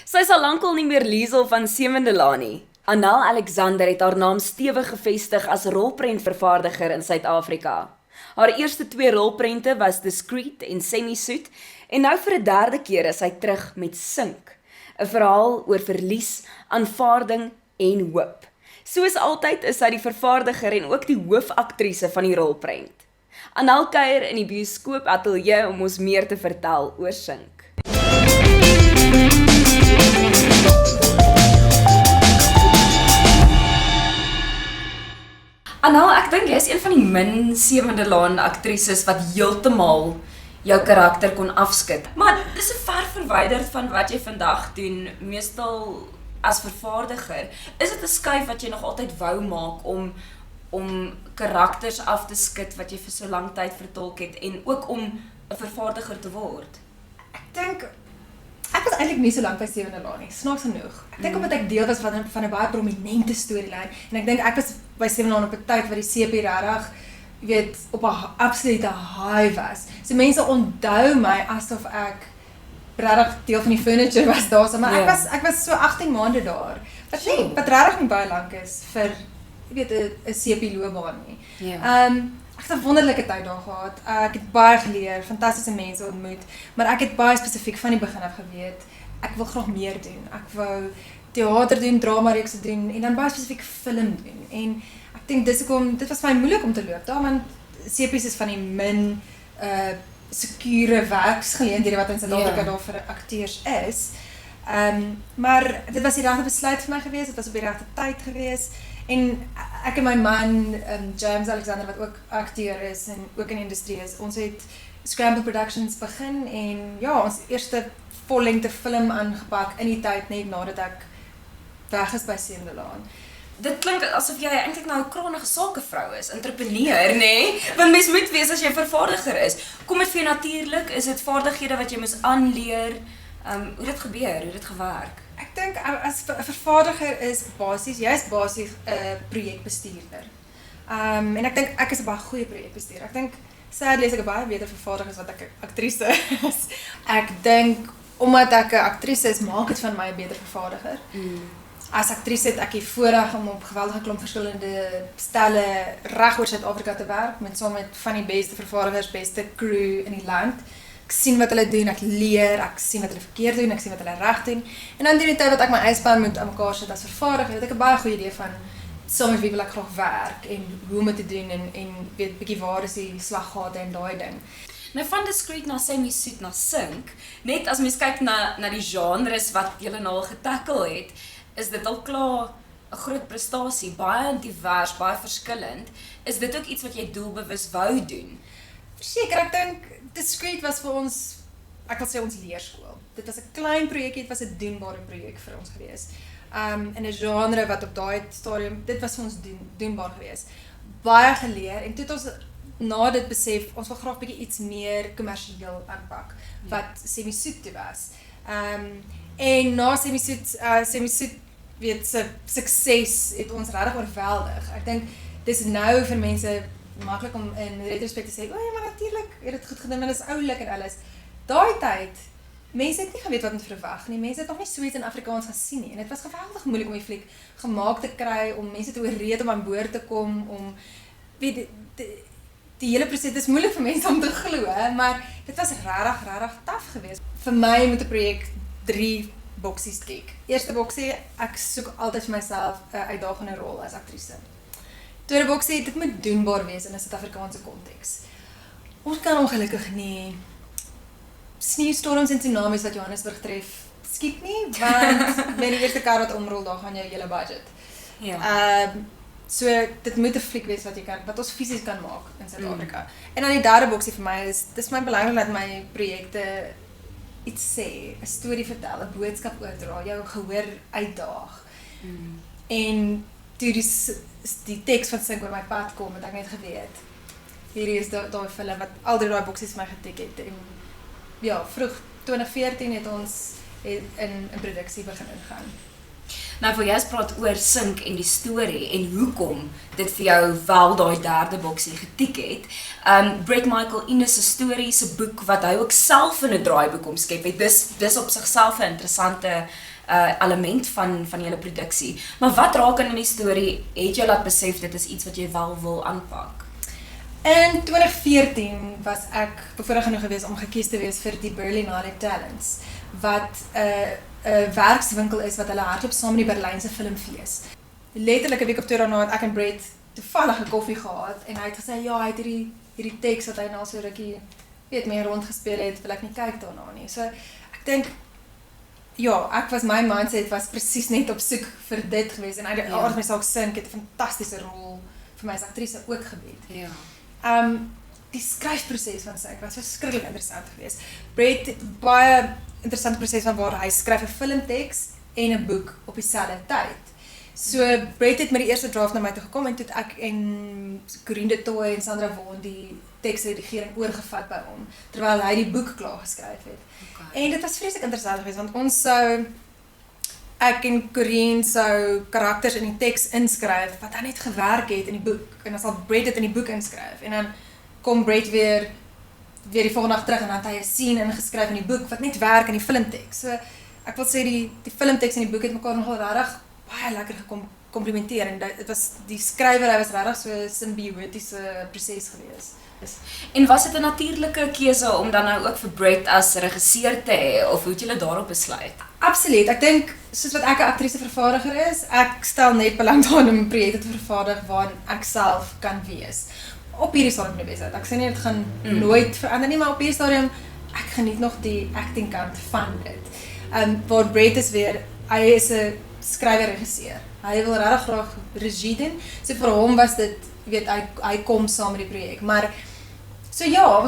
Sy is al lankal nie meer Liesel van Sewende Laan nie. Anel Alexander het haar naam stewig gevestig as rolprentvervaardiger in Suid-Afrika. Haar eerste 2 rolprente was Discreet en Semi-Soet en nou vir 'n derde keer is sy terug met Sink, 'n verhaal oor verlies, aanvaarding en hoop. Soos altyd is sy die vervaardiger en ook die hoofaktrise van die rolprent. Anel kuier in die bioskoop ateljee om ons meer te vertel oor Sink. Anel, ek dink jy is een van die min Sewende Laan aktrises wat heeltemal jou karakter kon afskud. Maar dis so ver verwyderd van wat jy vandag doen, meestal as vervaardiger. Is dit 'n skuif wat jy nog altyd wou maak om karakters af te skud wat jy vir so lank tyd vertolk het en ook om 'n vervaardiger te word? Ek dink ek was eintlik nie so lank by Sewende Laan nie, snaaks genoeg. Ek dink omdat ek deel was van 'n baie prominente storielyn en ek dink ek was by Sewende Laan op 'n tyd wat die CP regtig, jy weet, op 'n absolute high was. So mense onthou my asof ek regtig deel van die furniture was daar, maar ek was so 18 maande daar. Wat regtig nie baie lank is vir, jy weet, 'n CP loopbaan nie. Ek het 'n wonderlike tyd daar gehad. Ek het baie geleer, fantastiese mense ontmoet, maar ek het baie spesifiek van die begin af geweet, ek wil graag meer doen. Ek wou teater doen, dramareekse doen en dan baie spesifiek film doen. En ek dink dit was vir my moeilik om te loop daar, want CP's is van die min sekure werksgeleenthede wat in Suid-Afrika daar vir akteurs is. Maar dit was die regte besluit vir my gewees, dit was op die regte tyd gewees. En ek en my man, James Alexander, wat ook akteur is en ook in die industrie is, ons het Scramble Productions begin en ja, ons eerste vollengte film aangepak in die tyd net nadat ek weg is by Sewende Laan. Dit klink asof jy eintlik nou 'n kragtige sakevrou is, entrepreneur, nê? Want mens moet wees as jy 'n vervaardiger is. Kom dit vir jou natuurlik? Is dit vaardighede wat jy moes aanleer? Hoe dit gebeur, hoe dit gewerk? Ek dink as 'n vervaardiger is jy's basies 'n projekbestuurder. En ek dink ek is 'n baie goeie projekbestuurder. Ek dink sadly is ek 'n baie beter vervaardiger as wat ek 'n aktrise is. Ek dink omdat ek 'n aktrise is, maak dit van my 'n beter vervaardiger. As aktrise het ek die voorreg om op geweldige klomp verskillende stelle reg oor Suid-Afrika te werk, saam met van die beste vervaardigers, beste crew in die land. Ek sien wat hulle doen, ek leer, ek sien wat hulle verkeerd doen, ek sien wat hulle reg doen. En dan die tyd wat ek my eispan moet aan mekaar sit as vervaardiger, het ek 'n baie goeie idee van saam met wie wil ek graag werk en hoe om dit te doen en weet bietjie waar is die slaggate en daai ding. Nou van Discreet na Semi-Soet na Sink, net as mens kyk na die genres wat julle nou al getackle het, is dit al klaar 'n groot prestasie, baie divers, baie verskillend. Is dit ook iets wat jy doelbewus wou doen? Verseker, ek dink Discreet was vir ons, ek wil sê ons leerskool. Dit was 'n klein projekkie, dit was 'n doenbare projek vir ons gewees. In 'n genre wat op daai stadium, dit was vir ons doenbaar gewees. Baie geleer en toe het ons na dit besef, ons wil graag bietjie iets meer kommersieel aanpak, wat Semi-Soet toe was. En na Semi-Soet weet se sukses het ons regtig oorweldig. Ek dink dis nou vir mense maklik om in retrospect te sê, o ja, maar natuurlik het dit goed gedoen, want dit is oulik en alles. Daai tyd, mense het nie geweet wat om te verwag nie. Mense het nog nie so iets in Afrikaans gesien nie. En dit was geweldig moeilik om die fliek gemaak te kry, om mense te oorreed om aan boord te kom, om weet die hele proses is moeilik vir mense om te glo, maar dit was regtig taaf geweest. Vir my moet 'n projek 3 boksies tik. Eerste boksie, ek soek altyd vir myself 'n uitdagende rol as aktrise. Tweede boksie, dit moet doenbaar wees in 'n Suid-Afrikaanse konteks. Ons kan ongelukkig nie sneeustorms en tsunamies wat Johannesburg tref skiet nie, want met die eerste kar wat omrol, daar gaan jou hele budget. So dit moet 'n fliek wees wat ons fisies kan maak in Suid-Afrika. En dan die derde boksie vir my is, dis my belangrik dat my projekte iets sê, 'n storie vertel, 'n boodskap oordra, jou gehoor uitdaag. En toe die teks van Sink oor my pad kom, het ek net geweet, hierdie is daai film wat al daai boksies my getik het. En ja, vroeg 2014 het ons in produksie begin ingaan. Nou wil jy eens praat oor Sink en die storie en hoekom dit vir jou wel daai derde boksie getik het. Bret Michael Innes se storie se boek wat hy ook self in 'n draaiboek omskep het. Dis op sigself 'n interessante element van julle produksie. Maar wat raak in die storie het jou laat besef dit is iets wat jy wel wil aanpak? In 2014 was ek bevoorreg genoeg geweest om gekies te wees vir die Berlinale Talents, wat 'n werkswinkel is wat hulle hardloop saam met die Berlynse Filmfees. Letterlik 'n week of twee daarna het ek en Bret toevallig 'n koffie gehad en hy het gesê ja, hy het hierdie teks wat hy nou so rukkie mee rondgespeel het, wil ek nie kyk daarna nie. So ek dink ja, my mindset was presies net op soek vir dit geweest en uit die aard my saak Sink het 'n fantastiese rol vir my as aktrise ook gebied. Ja. Die skryfproses van Sink was verskriklik interessant geweest. Bret het baie interessante proses van waar hy skryf 'n filmteks en 'n boek op dieselfde tyd. So Bret het met die eerste draft na my toe gekom en toe het ek en Corinne de Tooy en Sandra Vaughan die teksredigering oorgevat by hom terwyl hy die boek klaar geskryf het. Okay. En dit was vreeslik interessant geweest want ek en Corinne sou karakters in die teks inskryf wat dan net gewerk het in die boek en dan sal Bret dit in die boek inskryf en dan kom Bret weer die volgende dag terug en dan het hy 'n scene ingeskryf in die boek wat net werk in die filmteks. So ek wil sê die filmteks en die boek het mekaar nogal regtig baie lekker gekomplementeer en die skrywer was regtig so 'n simbiotiese proses geweest. En was dit 'n natuurlike keuse om dan nou ook vir Bret as regisseur te hê of hoe het julle daarop besluit? Absoluut. Ek dink soos wat ek 'n aktrise vervaardiger is, ek stel net belang daarin om projekte te vervaardig waarin ek self kan wees. Op hierdie stadium nie besit. Ek sê nie dit gaan nooit verander nie, maar op hierdie stadium ek geniet nog die acting kant van dit. Waar Bret is weer, hy is 'n skrywer-regisseur. Hy wil regtig graag regie doen. So vir hom was dit, hy kom saam met die projek. Maar so ja,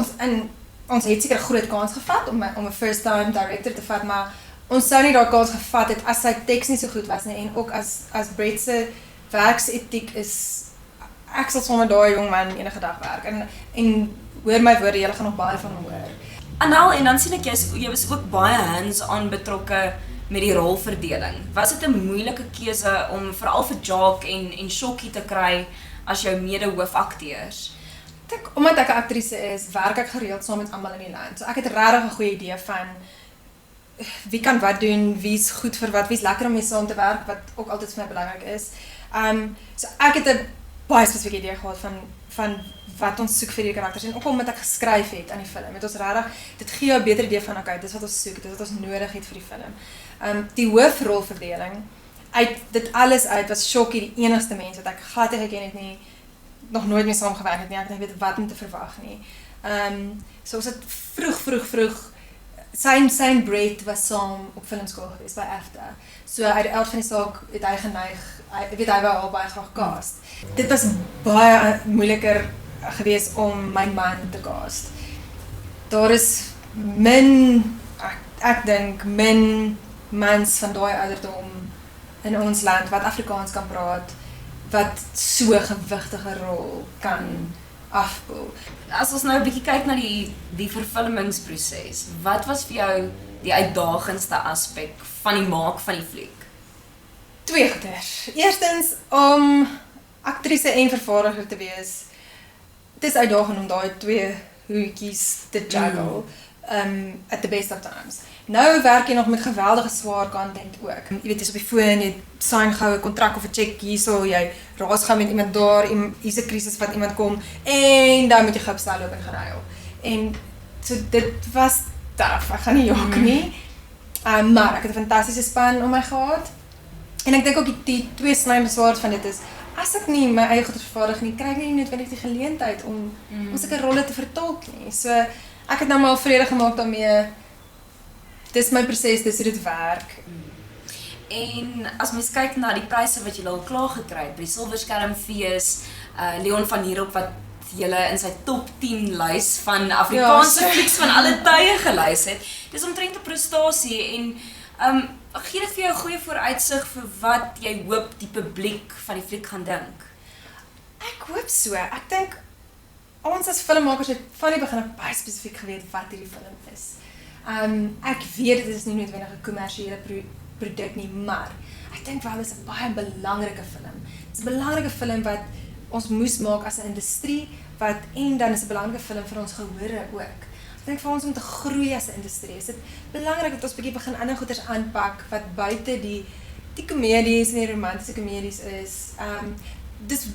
ons het seker 'n groot kans gevat om 'n first time director te vat, maar ons sou nie daai kans gevat het as sy teks nie so goed was nie en ook as Bret se werksetiek is. Ek sal sommer daai jong man enige dag werk en hoor my woorde, julle gaan nog baie van hom hoor. Anel, en dan sien ek jy was ook baie hands-on betrokke met die rolverdeling. Was dit 'n moeilike keuse om veral vir Jacques en Shockie te kry as jou mede-hoofakteurs? Ek dink omdat ek 'n aktrise is, werk ek gereeld saam met almal in die land. So ek het regtig 'n goeie idee van wie kan wat doen, wie's goed vir wat, wie's lekker om mee saam te werk, wat ook altyd vir my belangrik is. So ek het 'n baie spesifieke idee gehad van wat ons soek vir die karakters en ook omdat ek geskryf het aan die film. Het ons regtig, dit gee jou 'n beter idee van okay, dis wat ons soek, dis wat ons nodig het vir die film. Die hoofrolverdeling uit dit alles uit was Shockie die enigste mens wat ek glad nie geken het nie, nog nooit mee saamgewerk het nie, ek het nie weet wat om te verwag nie. So ons het vroeg sy Bret was saam op filmskool geweest by AFTA. So uit die aard van die saak het hy geneig, hy wou al baie graag cast. Dit was baie moeiliker geweest om my man te cast. Daar is ek dink min mans van daai ouderdom in ons land wat Afrikaans kan praat, wat so 'n gewigtige rol kan afspeel. As ons nou 'n bietjie kyk na die vervilmingsproses, wat was vir jou die uitdagendste aspek van die maak van die fliek? Twee goeders. Eerstens om aktrise en vervaardiger te wees. Dit is uitdagend om daai twee hoetjies te juggle at the best of times. Nou werk jy nog met geweldige swaar content ook. Jy weet, jy's op die foon, jy sign gou 'n kontrak of 'n check hierso, jy raas gaan met iemand daar, hier's 'n krisis wat iemand kom en dan moet jy gou opstel loop en gaan huil. En so dit was taaf, ek gaan nie jok nie. Maar ek het 'n fantastiese span om my gehad. En ek dink ook die twee snydende swaard van dit is, as ek nie my eie goed vervaardig nie, kry ek nie noodwendig die geleentheid om sulke rolle te vertolk nie. So ek het nou maar vrede gemaak daarmee. Dis my proses, dis hoe dit werk. En as mens kyk na die pryse wat jy al klaar gekry het, by die Silverskermfees, Leon van Heerop wat julle in sy top 10 lys van Afrikaanse flieks van alle tye gelys het. Dis omtrent 'n prestasie en gee dit vir jou 'n goeie vooruitsig vir wat jy hoop die publiek van die fliek gaan dink? Ek hoop so. Ek dink ons as filmmakers het van die begin af baie spesifiek geweet wat hierdie film is. Ek weet dit is nie noodwendig 'n kommersiële produk nie, maar ek ek dink wel dis 'n baie belangrike film. Dit is 'n belangrike film wat ons moes maak as 'n industrie en dan is 'n belangrike film vir ons gehore ook. Ek dink vir ons om te groei as 'n industrie is dit belangrik dat ons bietjie begin ander goeders aanpak wat buite die komedies en die romantiese komedies is.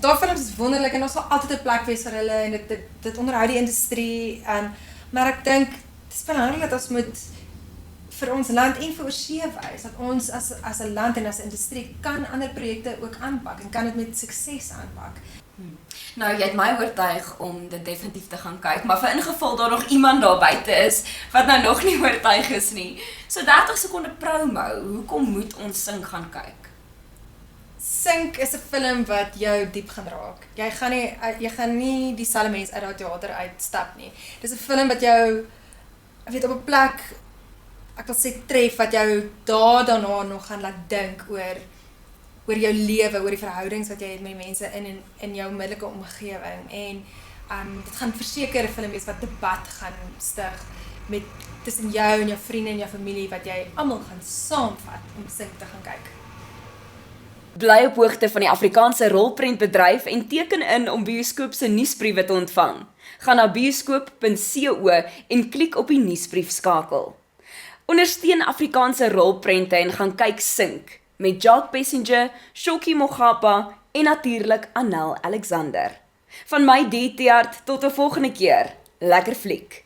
Daai films is wonderlik en ons sal altyd 'n plek wees vir hulle en dit onderhou die industrie. Maar ek dink dit is belangrik dat ons moet vir ons land en vir oorsee wys dat ons as 'n land en as 'n industrie kan ander projekte ook aanpak en kan dit met sukses aanpak. Nou, jy het my oortuig om dit definitief te gaan kyk, maar vir ingeval daar nog iemand daar buite is wat nou nog nie oortuig is nie. So 30 sekonde promo, hoekom moet ons Sink gaan kyk? Sink is 'n film wat jou diep gaan raak. Jy gaan nie dieselfde mens uit daai teater uitstap nie. Dis 'n film wat jou op 'n plek, ek wil sê tref, wat jou daarna nog gaan laat dink oor jou lewe, oor die verhoudings wat jy het met die mense in jou onmiddellike omgewing. En dit gaan verseker 'n film wees wat debat gaan stig tussen jou en jou vriende en jou familie wat jy almal gaan saamvat om Sink te gaan kyk. Bly op hoogte van die Afrikaanse rolprentbedryf en teken in om Bioskoop se nuusbriewe te ontvang. Gaan na bioskoop.co en klik op die nuusbrief skakel. Ondersteun Afrikaanse rolprente en gaan kyk Sink met Jacques Passenger, Shoki Mogapa en natuurlik Anel Alexander. Van my DT-hart tot 'n volgende keer. Lekker fliek.